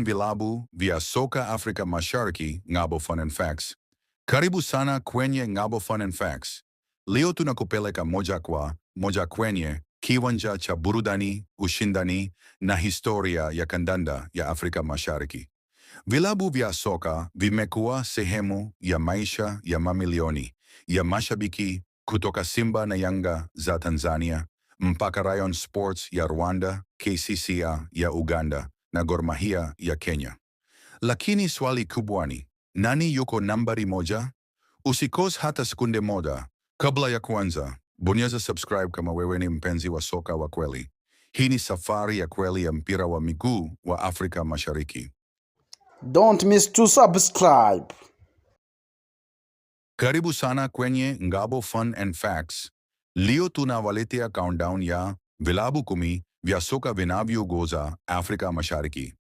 vilabu vya soka Afrika Mashariki, Ngabo Fun Facts. Karibu sana kwenye Ngabo Fun Facts. Leo tunakupeleka moja kwa moja kwenye kiwanja cha burudani, ushindani na historia ya kandanda ya Afrika Mashariki. Vilabu vya soka vimekuwa sehemu ya maisha ya mamilioni ya mashabiki kutoka Simba na Yanga za Tanzania mpaka Rayon Sports ya Rwanda, KCCA ya Uganda na Gor Mahia ya Kenya. Lakini swali kubwa ni, nani yuko nambari moja? Usikose hata sekunde moja. Kabla ya kuanza, bonyeza subscribe kama wewe ni mpenzi wa soka wa kweli. Hii ni safari ya kweli ya mpira wa miguu wa Afrika Mashariki. Don't miss to subscribe. Karibu sana kwenye Ngabo Fun Facts. Leo tunawaletea countdown ya vilabu 10 vya soka vinavyoongoza Afrika Mashariki.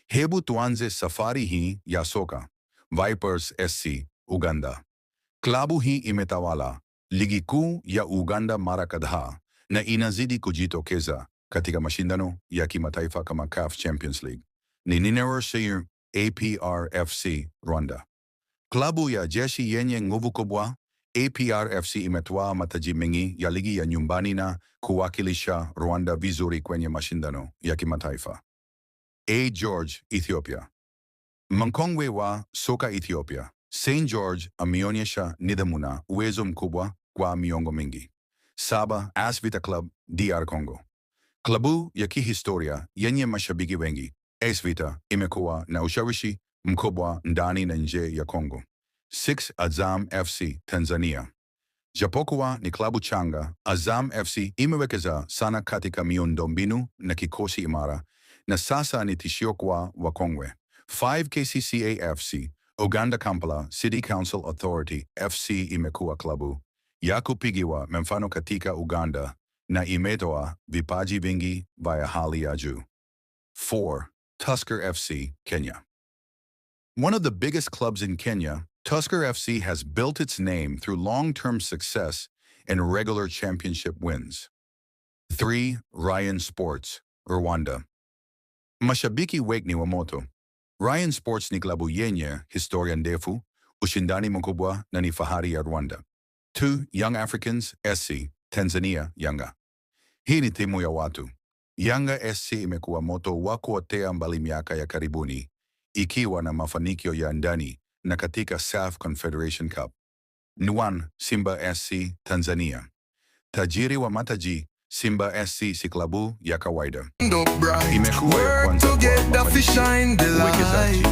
Hebu tuanze safari hii ya soka. Vipers SC, Uganda. Klabu hii imetawala ligi kuu ya Uganda mara kadhaa na inazidi kujitokeza katika mashindano ya kimataifa kama CAF Champions League. Ni Niyihe APR FC, Rwanda. Klabu ya jeshi yenye nguvu kubwa, APR FC imetwaa mataji mengi ya ligi ya nyumbani na kuwakilisha Rwanda vizuri kwenye mashindano ya kimataifa. George, Ethiopia. Mkongwe wa soka Ethiopia, St. George ameonyesha nidhamu na uwezo mkubwa kwa miongo mingi. 7. AS Vita Club, DR Congo. Klabu ya kihistoria yenye mashabiki wengi, AS Vita imekuwa na ushawishi mkubwa ndani na nje ya Kongo. 6. Azam FC, Tanzania. Japokuwa ni klabu changa, Azam FC imewekeza sana katika miundombinu na kikosi imara, na sasa ni tishio kwa wakongwe. 5. KCCA FC, Uganda Kampala City Council Authority FC imekuwa klabu ya kupigiwa mfano katika Uganda na imetoa vipaji vingi vya hali ya juu. 4. Tusker FC, Kenya. One of the biggest clubs in Kenya, Tusker FC has built its name through long-term success and regular championship wins. 3. Rayon Sports, Rwanda. Mashabiki wengi ni wa moto. Rayon Sports ni klabu yenye historia ndefu, ushindani mkubwa na ni fahari ya Rwanda. 2. Young Africans SC, Tanzania, Yanga. Hii ni timu ya watu. Yanga SC imekuwa moto wa kuotea mbali miaka ya karibuni, ikiwa na mafanikio ya ndani na katika CAF Confederation Cup. 1. Simba SC, Tanzania. Tajiri wa mataji, Simba SC si klabu ya kawaida. Imekuwa ya kwanza kwa mafanikio, uwekezaji